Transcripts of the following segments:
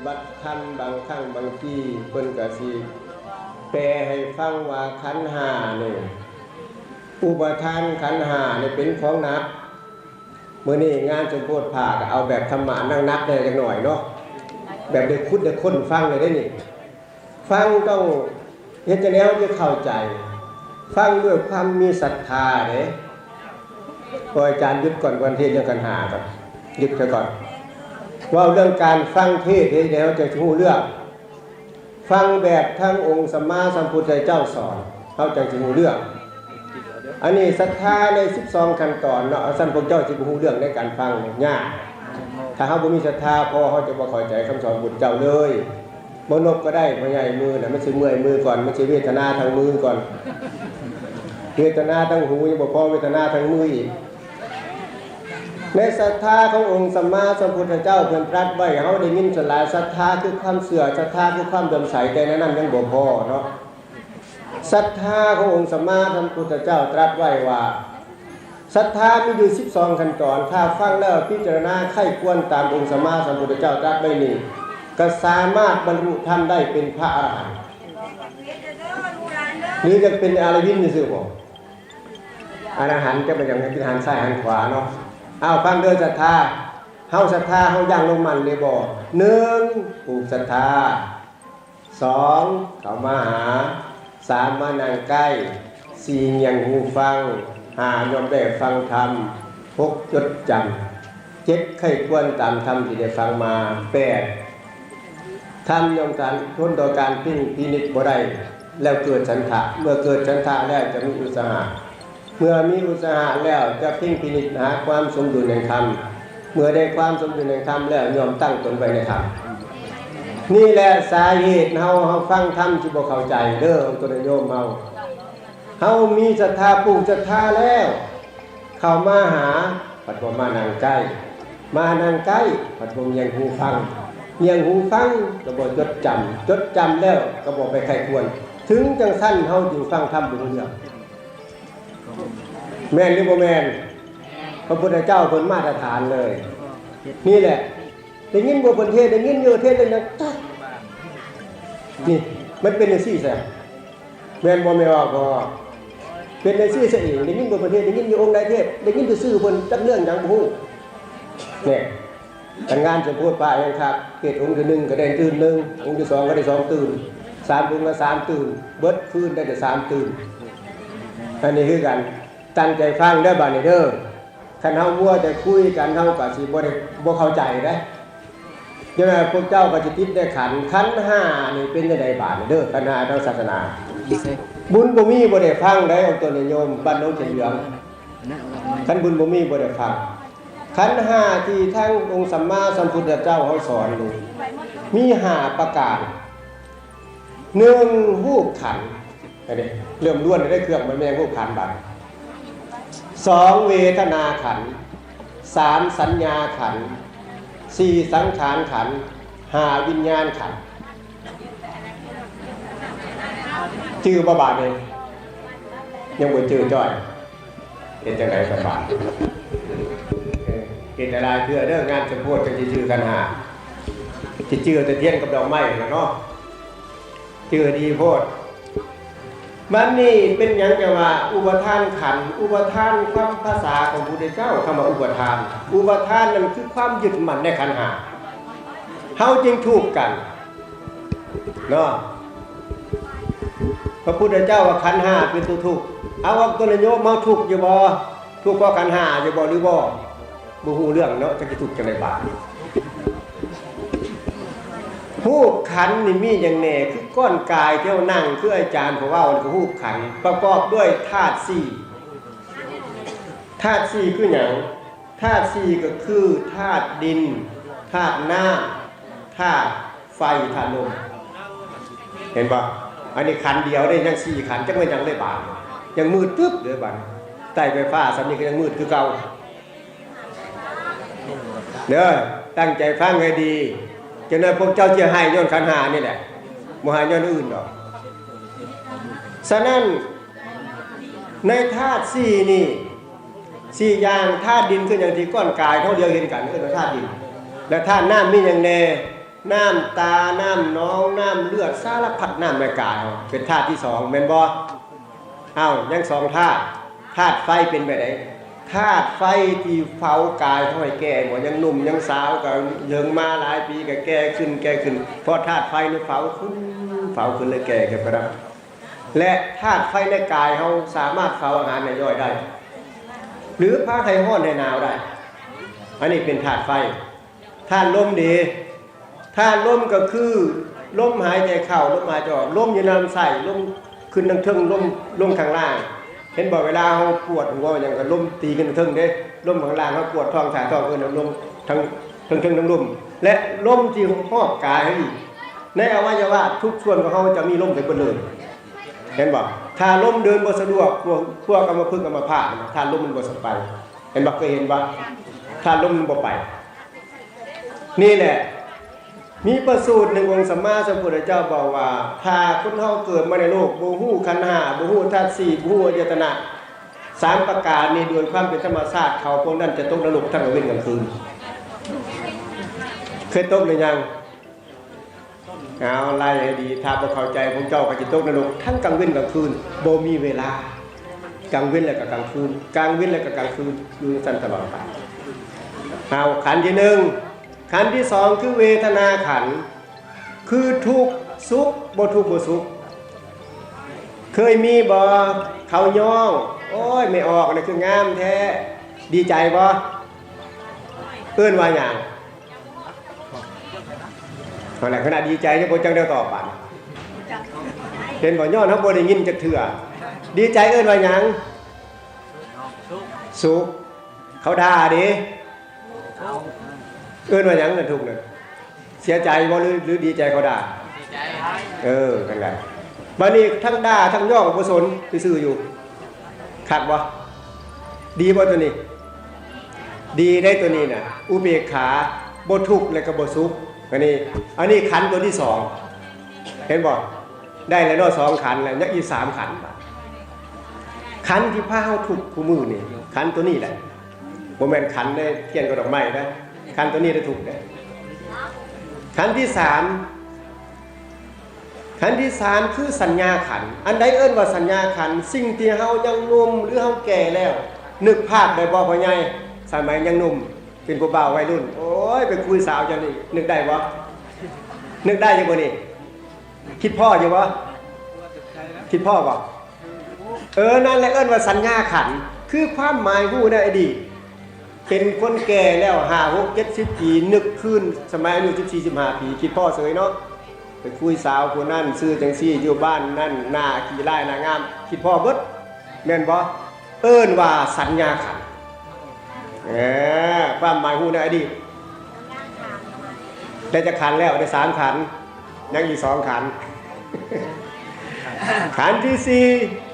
บัดธรรมบางครั้งบางทีเพิ่นก็สิแปลให้ฟังว่าขันธ์ห้านี่อุปทานขันธ์ห้านี่เป็นของหนักมื้อนี้งานสมโพธิภาคเอาแบบธรรมะนักๆได้จักหน่อยเนาะแบบได้คุดได้ค้นฟังเลยได้นี่ฟังต้องเฮ็ดจังได๋จะเข้าใจฟังด้วยความมีศรัทธาเด้พออาจารย์หยุดก่อนวันเทศน์เรื่องขันธ์ห้าครับหยุดซะก่อนว่าเรื่องการฟังเทศน์เดี๋ยวจะรู้เรื่องฟังแบบทั้งองค์สัมมาสัมพุทธเจ้าสอนเขาจังสิรู้เรื่องอันนี้ศรัทธาใน12ขั้นตอนเนาะท่านพวกเจ้าสิบ่รู้เรื่องในการฟังยากถ้าเฮาบ่มีศรัทธาพอเฮาจะบ่เข้าใจคำสอนพุทธเจ้าเลยบ่นกก็ได้พ่อใหญ่มือน่ะมันสิเมื่อยมือก่อนมันสิเวทนาทางมือก่อนเวทนาทางหูยังบ่พอเวทนาทางมืออีกในศรัทธาขององค์สัมมาสัมพุทธเจ้าเพิ่นตรัสไว้เฮาได้ยินสลายศรัทธาคือความเชื่อศรัทธาคือความเลื่อมใสแต่นั้นยังบ่พอเนาะศรัทธาขององค์สัมมาสัมพุทธเจ้าตรัสไว้ว่าศรัทธามีอยู่12ขั้นตอนถ้าฟังแล้วพิจารณาไข้ควรตามองค์สัมมาสัมพุทธเจ้าตรัสไว้นี่ก็สามารถบรรลุธรรมได้เป็นพระอรหันต์หรือจะเป็นอรหันต์ซื่อบ่อรหันต์จะเป็นอย่างเป็นหันซ้ายหันขวาเนาะเอาฟังเด้อศรัทธาเฮาศรัทธาเฮาย่างลงมันเลยบ่1ผูกศรัทธา2เข้ามาหา3มานั่งใกล้4ยังหูฟัง5ยอมได้ฟังธรรม6จดจำ7ไข้ควรตามธรรมที่ได้ฟังมา8ทำยอมการทนต่อการพินิจบ่ได้แล้วเกิดฉันทะเมื่อเกิดฉันทะแล้วจะมีอุตสาหะเมื่อมีอุตสาหะแล้วจะพินิจหาความสมดุลในธรรมเมื่อได้ความสมดุลในธรรมแล้วยอมตั้งตนไว้ในธรรมนี่แหละสาเหตุเฮาฟังธรรมที่บ่เข้าใจเด้อตัวโยมเฮามีศรัทธาปลูกศรัทธาแล้วเข้ามาหาปัดบ่มานั่งใกล้มานั่งใกล้ปัดบ่ยังหูฟังก็บ่จดจำแล้วก็บ่ไปไข้ควรถึงจังซั่นเฮาจึงฟังธรรมบ่รู้เรื่องแม่นหรือบ่แม่นพระพุทธเจ้าเพิ่นมาตรฐานเลยนี่แหละได้ยินบ่เพิ่นเทศน์ได้ยินอยู่เทศน์เลยนะตัดนี่มันเป็นจังซี่ซะแม่นบ่แม่นว่าบ่เป็นจังซี่ซะเองได้ยินบ่เพิ่นเทศน์ได้ยินอยู่องค์ใดเทศน์ได้ยินซื่อๆเพิ่นจักเรื่องหยังบ่ฮู้แน่การงานจะพูดไปครับเทศน์องค์ที่1ก็ได้ตื่น1องค์ที่2ก็ได้2ตื่น3องค์ละ3ตื่นเบิดคืนได้แต่3ตื่นอันนี้คือกันตั้งใจฟังเด้อบัดนี้เด้อคันเฮามัวแต่คุยกันเฮาก็สิบ่เข้าใจเด้จังได๋พวกเจ้าก็สิติดได้ขันธ์5นี่เป็นจังได๋บาดนี้เด้อขันธ์5ทางศาสนาบุญบ่มีบ่ได้ฟังได้เอาตัวนิยมบ้านโนนเฉลียงคันบุญบ่มีบ่ได้ฟังขันธ์5ที่ทั้งองค์สัมมาสัมพุทธเจ้าเฮาสอนนี่มี5ประการ1รูปขันธ์อันนี้เริ่มล้วนได้เครื่องมันแม่งรูปขันธ์บัด2เวทนาขันธ์3สัญญาขันธ์4สังขารขันธ์5วิญญาณขันธ์ชื่อบ่บาดนี่ยังบ่ชื่อจ้อยเฮ็ดจังได๋ก็บาดเฮ็ดอะไรเพื่อเด้องานจะพูดกันสิชื่อกันหาสิชื่อแต่เทียนกับดอกไม้ล่ะเนาะชื่อดีโพดมันนี่เป็นหยังจะว่าอุปทานขันธ์อุปทานความภาษาของพระพุทธเจ้าคำว่าอุปทานนั่นคือความยึดมั่นในขันธ์ห้าเฮาจึงถูกกันเนาะพระพุทธเจ้าว่าขันธ์ห้าเป็นตัวทุกข์เอาว่าตัวโยมเฮาทุกข์อยู่บ่ทุกข์เพราะขันธ์ห้าอยู่บ่หรือบ่ฮู้เรื่องเนาะจะสิทุกข์จังได๋บาดรูปขันธ์นี่มีอย่างแน่คือก้อนกายที่เรานั่งคืออาจารย์เขาว่าคือรูปขันธ์ประกอบด้วยธาตุ4คือหยังธาตุ4ก็คือธาตุดินธาตุน้ำธาตุไฟธาตุลมเห็นป่ะอันนี้ขันธ์เดียวได้ยัง4ขันธ์จักแม่นยังได้บาดยังมืดตึ๊บเด้อบาดใต้ไฟฟ้าสำนี้ก็ยังมืดคือเก่าเด้อตั้งใจฟังให้ดีจังนั้นพวกเจ้าจะให้ย้อนขันธ์5นี่แหละบ่ให้ย้อนอื่นดอกฉะนั้นในธาตุ4นี่4อย่างธาตุดินคืออย่างที่ก้อนกายเฮาเดียวเห็นกันคือธาตุดินและธาตุน้ำมีหยังแน่ น้ำตาน้ำน้องน้ำเลือดสารพัดน้ำในกายเป็นธาตุที่สองแม่นบ่อ้าวยังสองธาตุธาตุไฟเป็นแบบไหนธาตุไฟที่เฝ้ากายเขาให้แก่บ่ยังหนุ่มยังสาวก็ยังมาหลายปีก็แก่ขึ้นเพราะธาตุไฟนี่เฝ้าขึ้นเลยแก่ขึ้นไปแล้วและธาตุไฟในกายเขาสามารถเฝ้าอาหารในย่อยได้หรือพาให้ร้อนให้หนาวได้อันนี้เป็นธาตุไฟธาตุลมดีธาตุลมก็คือลมหายใจเข้าลมหายใจออกลมอยู่ในลำไส้ลมขึ้นทางเทิงลมข้างล่างเห็นบอกเวลาเขาปวดหัวอย่างกับลมตีขึ้นเทิงเด้ลมข้างล่างเขาปวดท้องถ่ายท้องลมทั้งเทิงลมและลมที่หอบกายให้ในอวัยวะทุกส่วนของเขาจะมีลมไปหมดเลยเห็นบอกถ้าลมเดินบ่สะดวกพวกอัมพฤกษ์อัมพาตถ้าลมมันบ่สบายเห็นบอกเคยเห็นบ่ถ้าลมมันบ่ไปนี่แหละมีประสูตรหนึ่งองค์สัมมาสัมพุทธเจ้าบอกว่าถ้าคนเฮาเกิดมาในโลกบ่ฮู้ขันธ์5บ่ฮู้ธาตุ4บ่ฮู้อายตนะ3ประการนี้โดยความเป็นธรรมชาติเขาพวกนั้นจะตกนรกทั้งกลางวันกลางคืนเคยตกหรือยังเอาไล่ให้ดีถ้าบ่เข้าใจพวกเจ้าก็จะตกนรกทั้งกลางวันกลางคืนบ่มีเวลากลางวันแล้วก็กลางคืนกลางวันแล้วก็กลางคืนอยู่ซั่นตลอดไปเอาขันธ์ที่1ขันธ์ที่2คือเวทนาขันธ์คือทุกข์สุขบ่ทุกข์บ่สุขเคยมีบ่เขาย่องโอ้ยไม่ออกนี่คืองามแท้ดีใจบ่เอิ้นว่าหยังขณะดีใจจะบ่จังได้ตอบปานเห็นบ่ย้อนเฮาบ่ได้ยินจักเทื่อดีใจเอิ้นว่าหยังสุขเขาด่าดิเอิ้นว่าหยังนั่นทุกข์นั่นเสียใจบ่หรือดีใจเขาด่าดีใจนั่นแหละบัดนี้ทั้งด่าทั้งย่อบ่สนซื่อๆอยู่คักบ่ดีบ่ตัวนี้ดีได้ตัวนี้น่ะอุเบกขาบ่ทุกข์และก็บ่สุขอันนี้ขันธ์ตัวที่2เห็นบ่ได้แล้วเนาะ2ขันธ์แล้วยังอีก3ขันธ์ขันธ์ที่พาเฮาทุกข์คู่มือนี่ขันธ์ตัวนี้แหละบ่แม่นขันธ์ได้เทียนกับดอกไม้นะขันธ์ตัวนี้ได้ทุกข์ได้ขันธ์ที่3คือสัญญาขันธ์อันใดเอิ้นว่าสัญญาขันธ์สิ่งที่เฮายังหนุ่มหรือเฮาแก่แล้วนึกภาพได้บ่พ่อใหญ่สมัยยังหนุ่มเป็นผู้บ่าววัยรุ่นโอ้ยไปคุยสาวจังนี่นึกได้บ่นึกได้อยู่บ่นี่คิดพ่ออยู่บ่คิดพ่อบ่นั่นแหละเอิ้นว่าสัญญาขันธ์คือความหมายฮู้ในอดีตเป็นคนแก่แล้ว5 6 70ปีนึกคืนสมัยอายุ14 15ปีคิดพ่อเสยเนาะไปคุยสาวผู้นั้นซื้อจังซี่อยู่บ้านนั่นหน้าขี้ร้ายหน้างามคิดพ่อเบิดแม่นบ่เอิ้นว่าสัญญาขันธ์ความหมายฮู้ในอดีตได้จะขันธ์แล้วได้3ขันธ์ยังอีก2ขันธ์ขันธ์ที่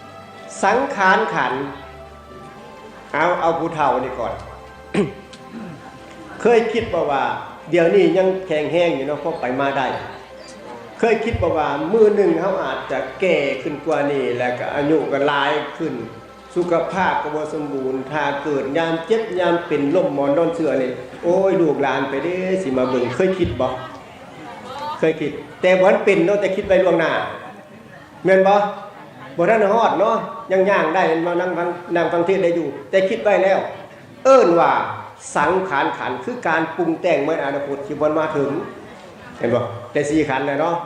4สังขารขันธ์เอาผู้เฒ่านี่ก่อน เคยคิดบ่ว่าเดี๋ยวนี้ยังแข็งแรงอยู่เนาะพอไปมาได้เคยคิดบ่ว่ามื้อหนึ่งเฮาอาจจะแก่ขึ้นกว่านี้แล้วก็อายุก็หลายขึ้นสุขภาพก็บ่สมบูรณ์ถ้าเกิดยามเจ็บยามเป็นล้มหมอนนอนเสื่อนี่โอ้ยลูกหลานไปเด้สิมาเบิ่งเคยคิดบ่เคยคิดแต่บ่ทันเป็นเนาะแต่คิดไว้ล่วงหน้าแม่นบ่ทันฮอดเนาะยังย่างได้มานั่งฟังเทศน์ได้อยู่แต่คิดไว้แล้วเอิ้นว่าสังขารขันธ์คือการปรุงแต่งเมื่ออนาคตที่บ่มาถึงเห็นบ่แต่4ขันธ์แล้วเนาะ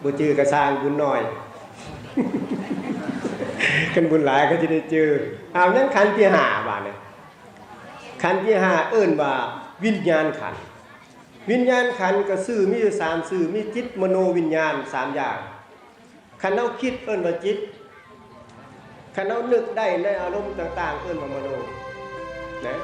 บ่จื้อก็สร้างบุญน้อยกันบุญหลายก็จะได้เจอนั้นขันธ์ที่5บาดนี้ขันธ์ที่5เอิ้นว่าวิญญาณขันธ์วิญญาณขันธ์ก็ชื่อมีอยู่3ชื่อมีจิตมโนวิญญาณ3อย่างคันเฮาคิดเอิ้นว่าจิตคันเฮานึกได้ในอารมณ์ต่างๆเอิ้นว่ามโนนะ